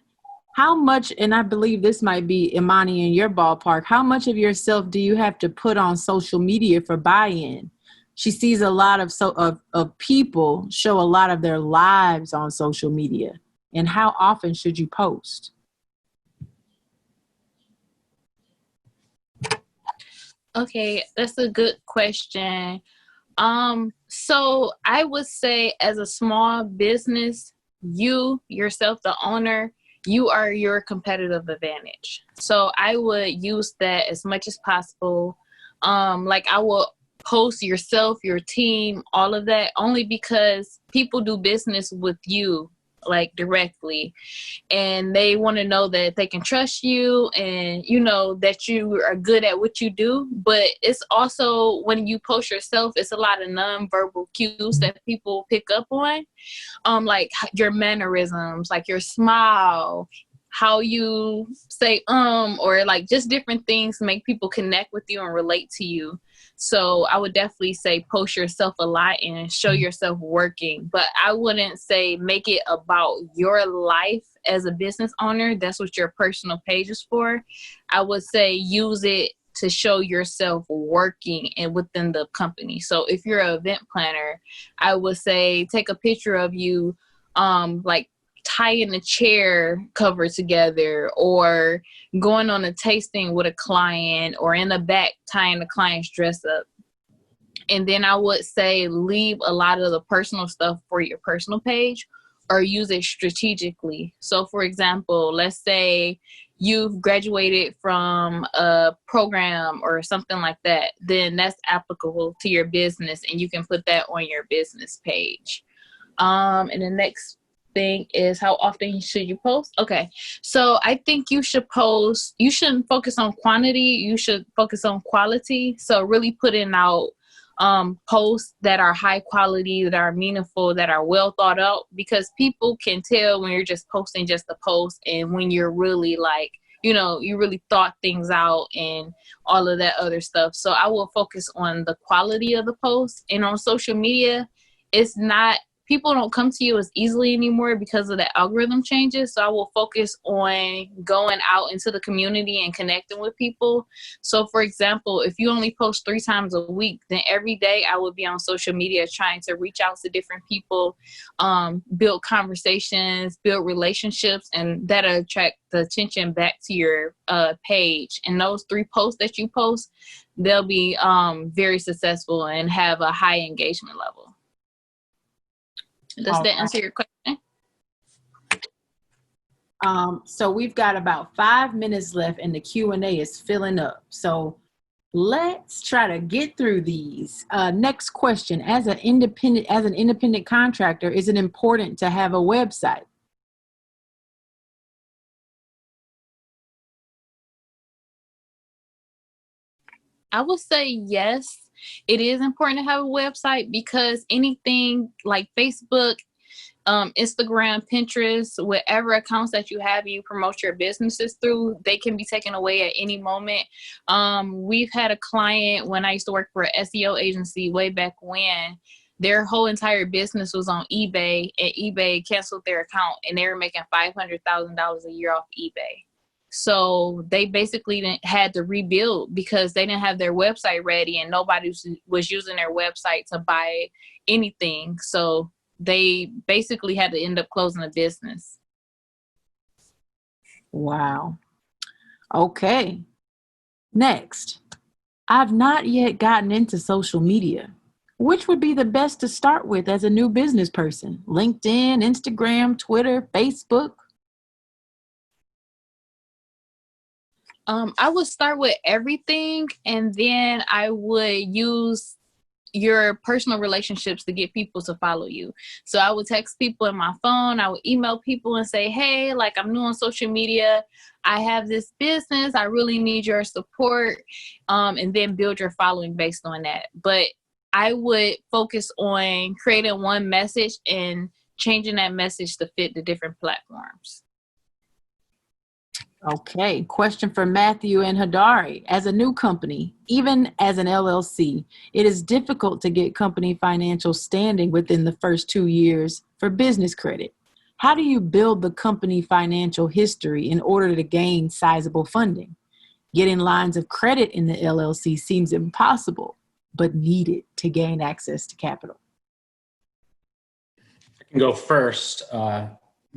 how much, and I believe this might be Imani in your ballpark, how much of yourself do you have to put on social media for buy-in? She sees a lot of people show a lot of their lives on social media. And how often should you post? Okay, that's a good question. So I would say as a small business, you yourself, the owner, you are your competitive advantage. So I would use that as much as possible. Like I will post yourself, your team, all of that, only because people do business with you like directly, and they want to know that they can trust you and you know that you are good at what you do. But it's also when you post yourself, it's a lot of nonverbal cues that people pick up on, like your mannerisms, like your smile, how you say or like just different things make people connect with you and relate to you. So I would definitely say post yourself a lot and show yourself working, but I wouldn't say make it about your life as a business owner. That's what your personal page is for. I would say use it to show yourself working and within the company. So if you're an event planner, I would say take a picture of you like tying a chair cover together or going on a tasting with a client or in the back tying the client's dress up. And then I would say leave a lot of the personal stuff for your personal page or use it strategically. So for example, let's say you've graduated from a program or something like that, then that's applicable to your business and you can put that on your business page. And the next thing is how often should you post? Okay, so I think you should post, you shouldn't focus on quantity, you should focus on quality. So really putting out posts that are high quality, that are meaningful, that are well thought out, because people can tell when you're just posting just a post and when you're really like, you know, you really thought things out and all of that other stuff. So I will focus on the quality of the post. And on social media, it's not, people don't come to you as easily anymore because of the algorithm changes. So I will focus on going out into the community and connecting with people. So for example, if you only post 3 times a week, then every day I would be on social media trying to reach out to different people, build conversations, build relationships, and that'll attract the attention back to your page. And those 3 posts that you post, they'll be very successful and have a high engagement level. Does that answer your question? So we've got about 5 minutes left and the Q&A is filling up. So let's try to get through these. Next question, as an independent contractor, is it important to have a website? I would say yes. It is important to have a website because anything like Facebook, Instagram, Pinterest, whatever accounts that you have and you promote your businesses through, they can be taken away at any moment. We've had a client when I used to work for an SEO agency way back when, their whole entire business was on eBay and eBay canceled their account and they were making $500,000 a year off eBay. So they basically had to rebuild because they didn't have their website ready and nobody was using their website to buy anything. So they basically had to end up closing the business. Wow. Okay. Next, I've not yet gotten into social media. Which would be the best to start with as a new business person? LinkedIn, Instagram, Twitter, Facebook? I would start with everything and then I would use your personal relationships to get people to follow you. So I would text people in my phone. I would email people and say, hey, like, I'm new on social media. I have this business. I really need your support. And then build your following based on that. But I would focus on creating one message and changing that message to fit the different platforms. Okay, question for Matthew and Hodari. As a new company, even as an LLC, it is difficult to get company financial standing within the first 2 years for business credit. How do you build the company financial history in order to gain sizable funding? Getting lines of credit in the LLC seems impossible, but needed to gain access to capital. I can go first.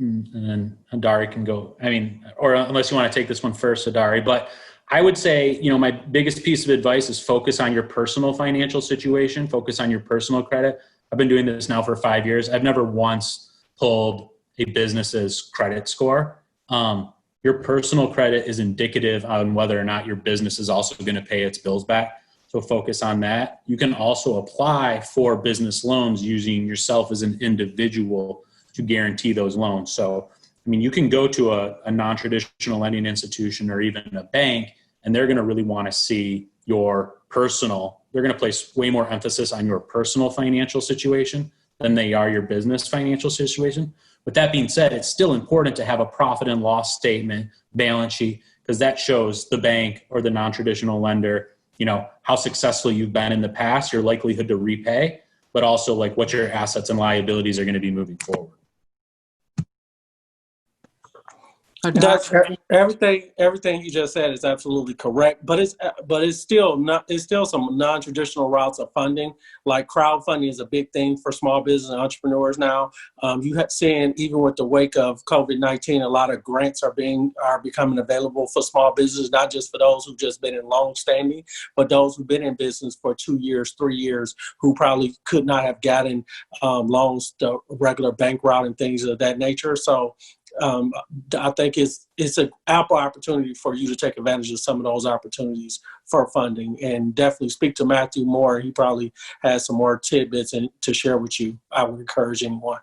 And then Hodari can go, or unless you want to take this one first, Hodari. But I would say, my biggest piece of advice is focus on your personal financial situation, focus on your personal credit. I've been doing this now for 5 years. I've never once pulled a business's credit score. Your personal credit is indicative on whether or not your business is also going to pay its bills back. So focus on that. You can also apply for business loans using yourself as an individual to guarantee those loans. So, you can go to a non-traditional lending institution or even a bank, and they're going to really want to see your personal, they're going to place way more emphasis on your personal financial situation than they are your business financial situation. With that being said, it's still important to have a profit and loss statement, balance sheet, because that shows the bank or the non-traditional lender, how successful you've been in the past, your likelihood to repay, but also like what your assets and liabilities are going to be moving forward. That's everything you just said is absolutely correct, but it's still some non-traditional routes of funding. Like crowdfunding is a big thing for small business entrepreneurs now. You have seen, even with the wake of COVID-19, a lot of grants are becoming available for small business, not just for those who've just been in long standing, but those who've been in business for 2 years, 3 years, who probably could not have gotten loans the regular bank route and things of that nature. So I think it's an ample opportunity for you to take advantage of some of those opportunities for funding, and definitely speak to Matthew more. He probably has some more tidbits to share with you. I would encourage anyone.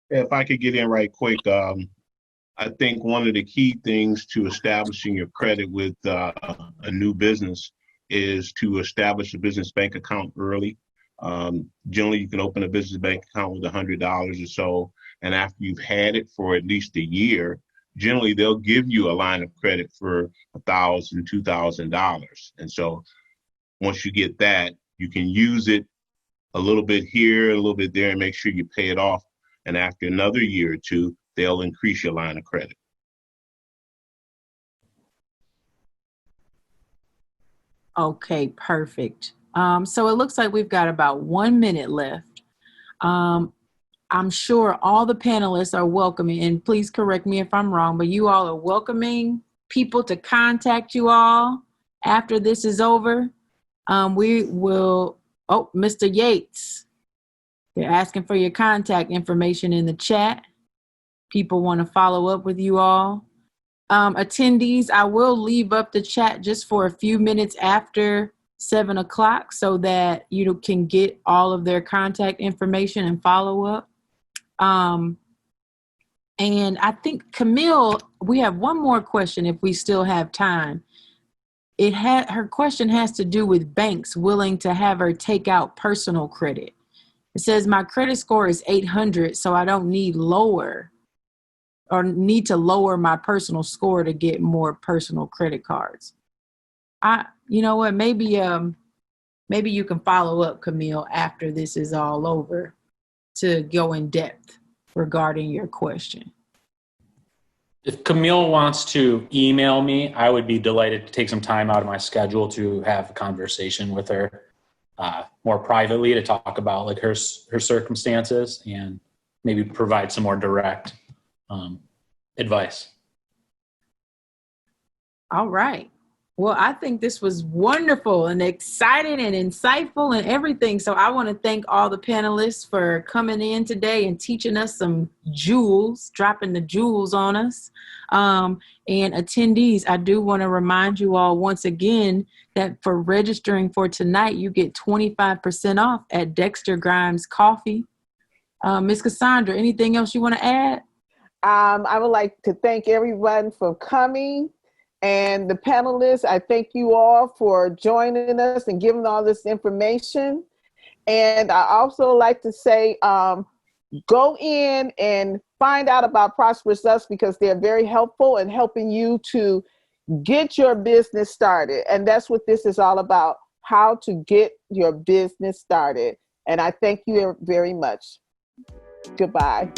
If I could get in right quick, I think one of the key things to establishing your credit with a new business is to establish a business bank account early. Generally, you can open a business bank account with $100 or so. And after you've had it for at least a year, generally they'll give you a line of credit for $1,000, $2,000. And so once you get that, you can use it a little bit here, a little bit there, and make sure you pay it off. And after another year or two, they'll increase your line of credit. Okay, perfect. So it looks like we've got about 1 minute left. I'm sure all the panelists are welcoming, and please correct me if I'm wrong, but you all are welcoming people to contact you all after this is over. We will, Mr. Yates, they're asking for your contact information in the chat. People want to follow up with you all. Attendees, I will leave up the chat just for a few minutes after 7 o'clock so that you can get all of their contact information and follow up. And I think Camille, we have one more question if we still have time. Her question has to do with banks willing to have her take out personal credit. It says my credit score is 800, so I don't need to lower my personal score to get more personal credit cards. You know what, maybe you can follow up, Camille, after this is all over to go in depth regarding your question. If Camille wants to email me, I would be delighted to take some time out of my schedule to have a conversation with her more privately to talk about like her circumstances and maybe provide some more direct advice. All right. Well, I think this was wonderful and exciting and insightful and everything. So I want to thank all the panelists for coming in today and teaching us some jewels, dropping the jewels on us. And attendees, I do want to remind you all once again that for registering for tonight, you get 25% off at Dexter Grimes Coffee. Ms. Cassandra, anything else you want to add? I would like to thank everyone for coming. And the panelists, I thank you all for joining us and giving all this information. And I also like to say, go in and find out about ProsperUs because they're very helpful in helping you to get your business started. And that's what this is all about, how to get your business started. And I thank you very much. Goodbye.